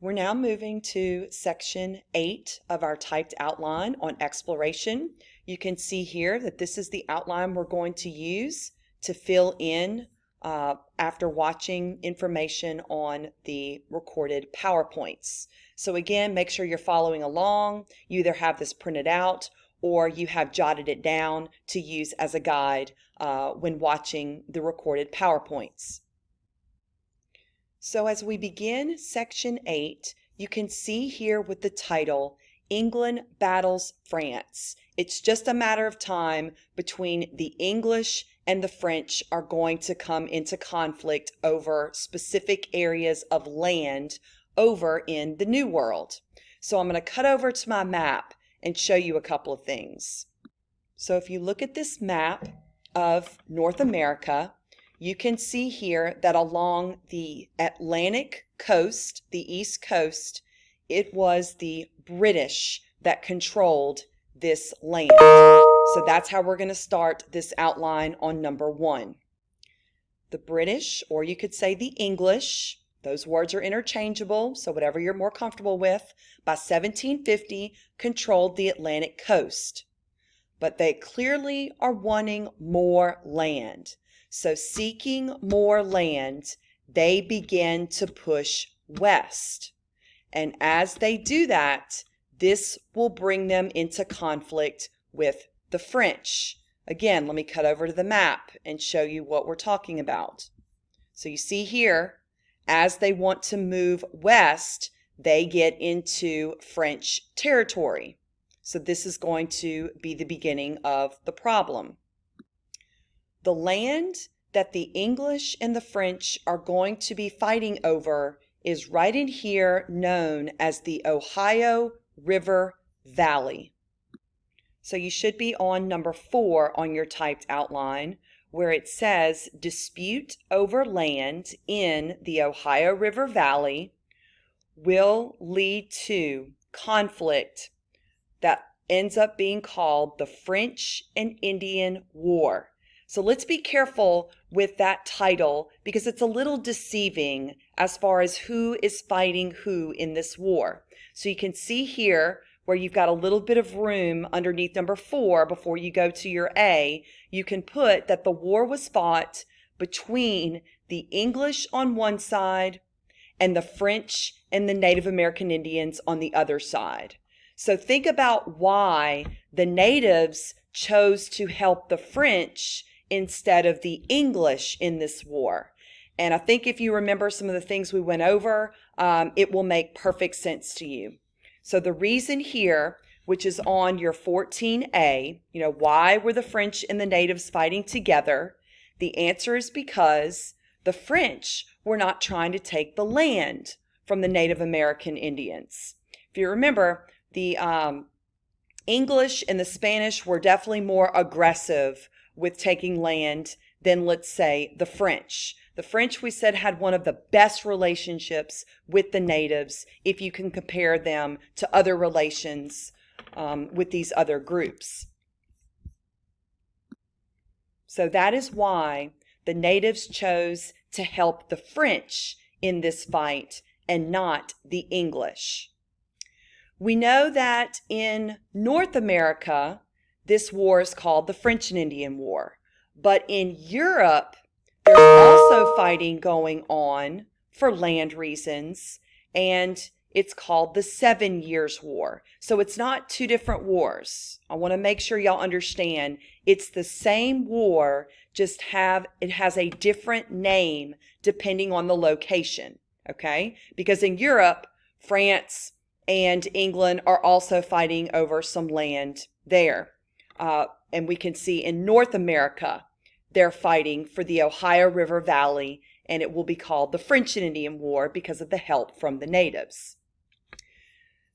We're now moving to section 8 of our typed outline on exploration. You can see here that this is the outline we're going to use to fill in after watching information on the recorded PowerPoints. So again, make sure you're following along. You either have this printed out or you have jotted it down to use as a guide when watching the recorded PowerPoints. So as we begin section 8, you can see here with the title, England Battles France. It's just a matter of time between the English and the French are going to come into conflict over specific areas of land over in the New World. So I'm going to cut over to my map and show you a couple of things. So if you look at this map of North America, you can see here that along the Atlantic coast, the East Coast, it was the British that controlled this land. So that's how we're going to start this outline on number 1. The British, or you could say the English, those words are interchangeable, so whatever you're more comfortable with, by 1750 controlled the Atlantic coast. But they clearly are wanting more land. So seeking more land, they begin to push west. And as they do that, this will bring them into conflict with the French. Again, let me cut over to the map and show you what we're talking about. So you see here, as they want to move west, they get into French territory. So this is going to be the beginning of the problem. The land that the English and the French are going to be fighting over is right in here, known as the Ohio River Valley. So you should be on number 4 on your typed outline, where it says dispute over land in the Ohio River Valley will lead to conflict that ends up being called the French and Indian War. So let's be careful with that title because it's a little deceiving as far as who is fighting who in this war. So you can see here where you've got a little bit of room underneath number 4 before you go to your A, you can put that the war was fought between the English on one side and the French and the Native American Indians on the other side. So think about why the natives chose to help the French instead of the English in this war. And I think if you remember some of the things we went over, it will make perfect sense to you. So the reason here, which is on your 14A, why were the French and the natives fighting together? The answer is because the French were not trying to take the land from the Native American Indians. If you remember, the English and the Spanish were definitely more aggressive with taking land than, let's say, the French. The French, we said, had one of the best relationships with the natives if you can compare them to other relations with these other groups. So that is why the natives chose to help the French in this fight and not the English. We know that in North America, this war is called the French and Indian War. But in Europe, there's also fighting going on for land reasons, and it's called the 7 Years' War. So it's not 2 different wars. I want to make sure y'all understand it's the same war, just it has a different name depending on the location, okay? Because in Europe, France and England are also fighting over some land there. And we can see in North America, they're fighting for the Ohio River Valley, and it will be called the French and Indian War because of the help from the natives.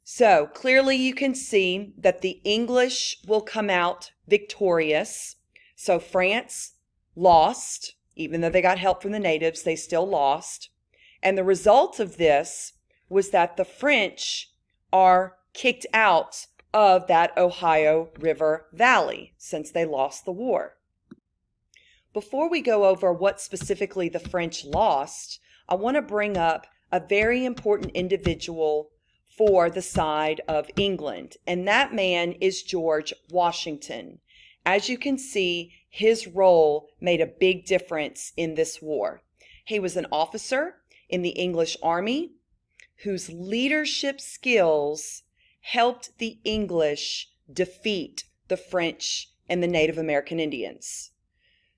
So clearly you can see that the English will come out victorious. So France lost, even though they got help from the natives, they still lost. And the result of this was that the French are kicked out of that Ohio River Valley since they lost the war. Before we go over what specifically the French lost, I want to bring up a very important individual for the side of England, and that man is George Washington. As you can see, his role made a big difference in this war. He was an officer in the English army whose leadership skills helped the English defeat the French and the Native American Indians.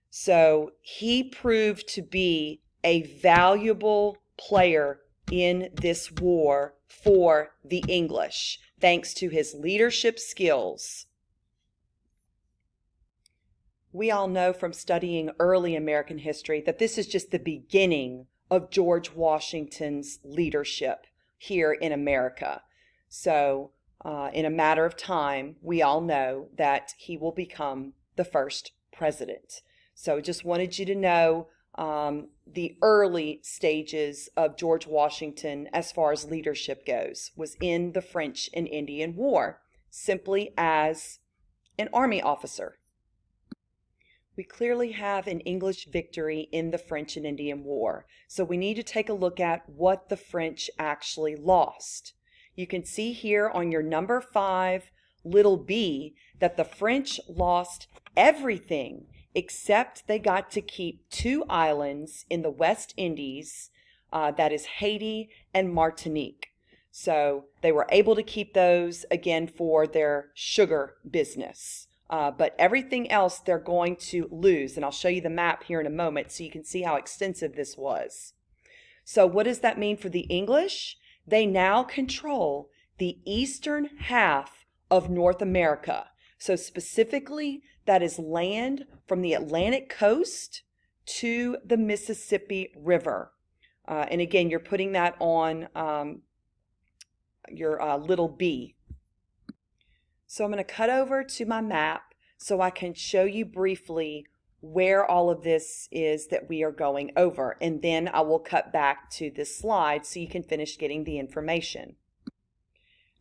So he proved to be a valuable player in this war for the English, thanks to his leadership skills. We all know from studying early American history that this is just the beginning of George Washington's leadership here in America. So in a matter of time, we all know that he will become the first president. So just wanted you to know the early stages of George Washington as far as leadership goes was in the French and Indian War, simply as an army officer. We clearly have an English victory in the French and Indian War, so we need to take a look at what the French actually lost. You can see here on your number 5, little b, that the French lost everything except they got to keep 2 islands in the West Indies, that is Haiti and Martinique. So they were able to keep those, again, for their sugar business. But everything else they're going to lose. And I'll show you the map here in a moment so you can see how extensive this was. So what does that mean for the English? They now control the eastern half of North America. So specifically, that is land from the Atlantic coast to the Mississippi River. And again, you're putting that on your little b. So I'm going to cut over to my map so I can show you briefly where all of this is that we are going over. And then I will cut back to this slide so you can finish getting the information.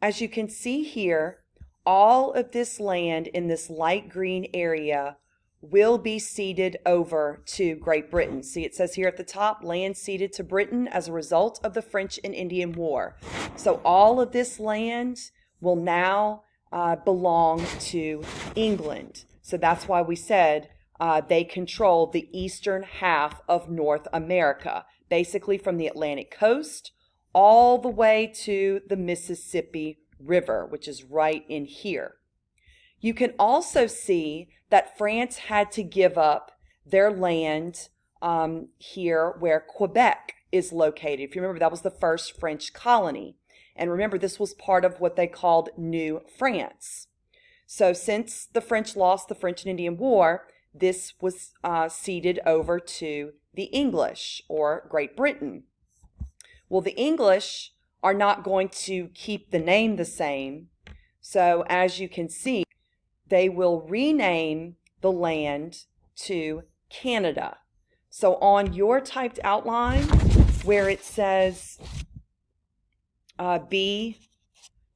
As you can see here, all of this land in this light green area will be ceded over to Great Britain. See, it says here at the top, land ceded to Britain as a result of the French and Indian War. So all of this land will now belong to England. So that's why we said they control the eastern half of North America, basically from the Atlantic coast all the way to the Mississippi River, which is right in here. You can also see that France had to give up their land here where Quebec is located. If you remember, that was the first French colony. And remember, this was part of what they called New France. So since the French lost the French and Indian War, this was ceded over to the English, or Great Britain. Well, the English are not going to keep the name the same. So as you can see, they will rename the land to Canada. So on your typed outline, where it says B,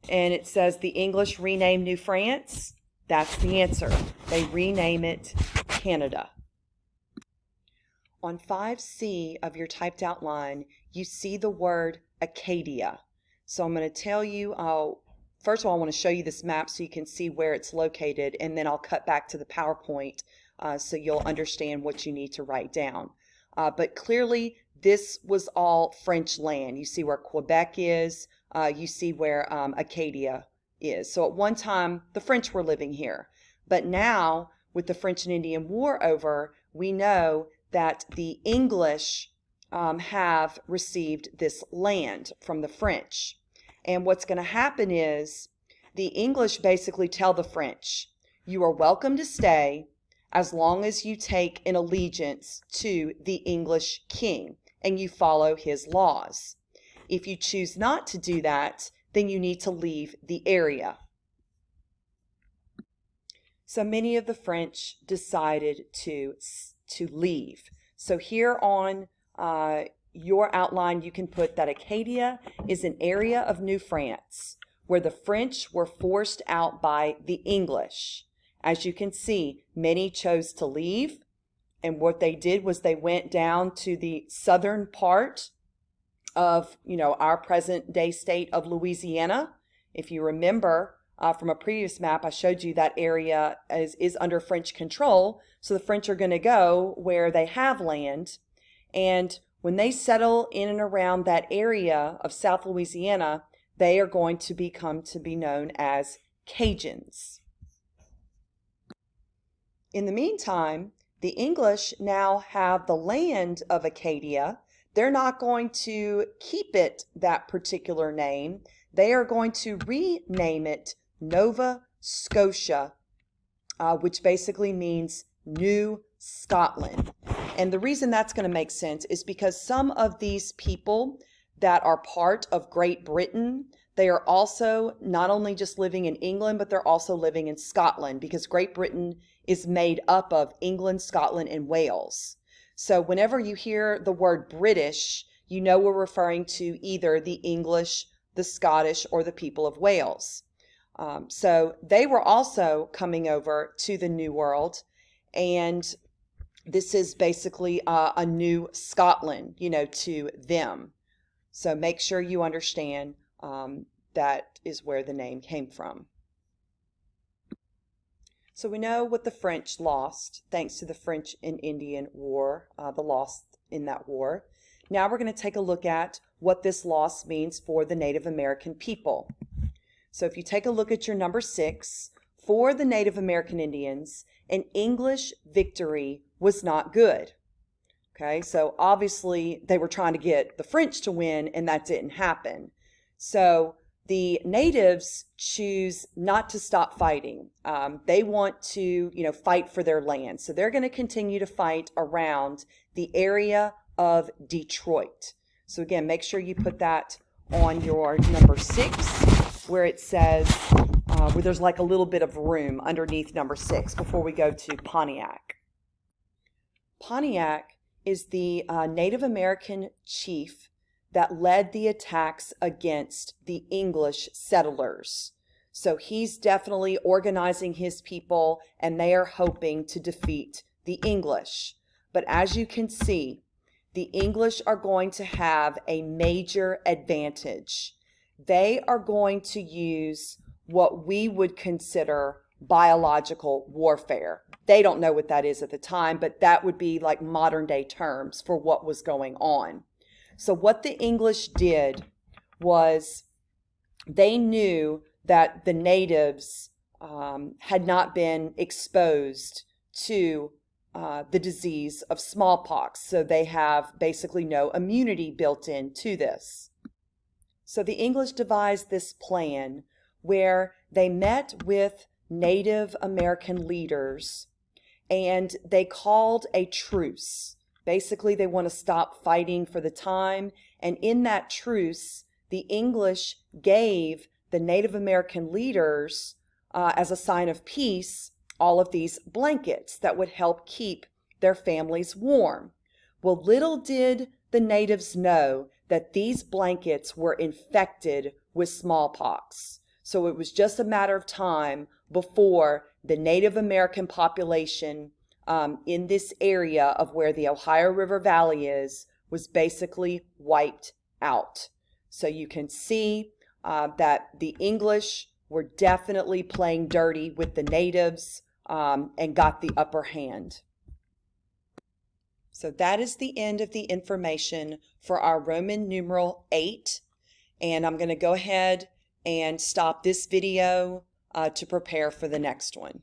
and it says the English rename New France, that's the answer. They rename it Canada. On 5C of your typed outline, you see the word Acadia. So I'm going to tell you, first of all, I want to show you this map so you can see where it's located, and then I'll cut back to the PowerPoint so you'll understand what you need to write down. But clearly, this was all French land. You see where Quebec is. You see where Acadia is. So at one time, the French were living here. But now, with the French and Indian War over, we know that the English have received this land from the French. And what's going to happen is the English basically tell the French, you are welcome to stay as long as you take an allegiance to the English king and you follow his laws. If you choose not to do that, then you need to leave the area. So many of the French decided to leave. So here on your outline, you can put that Acadia is an area of New France where the French were forced out by the English. As you can see, many chose to leave, and what they did was they went down to the southern part of, our present day state of Louisiana. If you remember from a previous map, I showed you that area is under French control. So the French are going to go where they have land. And when they settle in and around that area of South Louisiana, they are going to become to be known as Cajuns. In the meantime, the English now have the land of Acadia. They're not going to keep it that particular name. They are going to rename it Nova Scotia, which basically means New Scotland. And the reason that's going to make sense is because some of these people that are part of Great Britain, they are also not only just living in England, but they're also living in Scotland, because Great Britain is made up of England, Scotland, and Wales. So whenever you hear the word British, you know we're referring to either the English, the Scottish, or the people of Wales. So they were also coming over to the New World, and this is basically a new Scotland, to them. So make sure you understand that is where the name came from. So we know what the French lost thanks to the French and Indian War, the loss in that war. Now we're going to take a look at what this loss means for the Native American people. So if you take a look at your number 6, for the Native American Indians, an English victory was not good. Okay, so obviously they were trying to get the French to win, and that didn't happen. So the natives choose not to stop fighting. They want to, fight for their land. So they're going to continue to fight around the area of Detroit. So again, make sure you put that on your number 6, where it says, where there's like a little bit of room underneath number 6 before we go to Pontiac. Pontiac is the Native American chief that led the attacks against the English settlers. So he's definitely organizing his people, and they are hoping to defeat the English. But as you can see, the English are going to have a major advantage. They are going to use what we would consider biological warfare. They don't know what that is at the time, but that would be like modern day terms for what was going on. So what the English did was they knew that the natives had not been exposed to the disease of smallpox. So they have basically no immunity built into this. So the English devised this plan where they met with Native American leaders and they called a truce. Basically, they want to stop fighting for the time. And in that truce, the English gave the Native American leaders, as a sign of peace, all of these blankets that would help keep their families warm. Well, little did the natives know that these blankets were infected with smallpox. So it was just a matter of time before the Native American population in this area of where the Ohio River Valley is was basically wiped out. So you can see that the English were definitely playing dirty with the natives and got the upper hand. So that is the end of the information for our Roman numeral 8. And I'm going to go ahead and stop this video to prepare for the next one.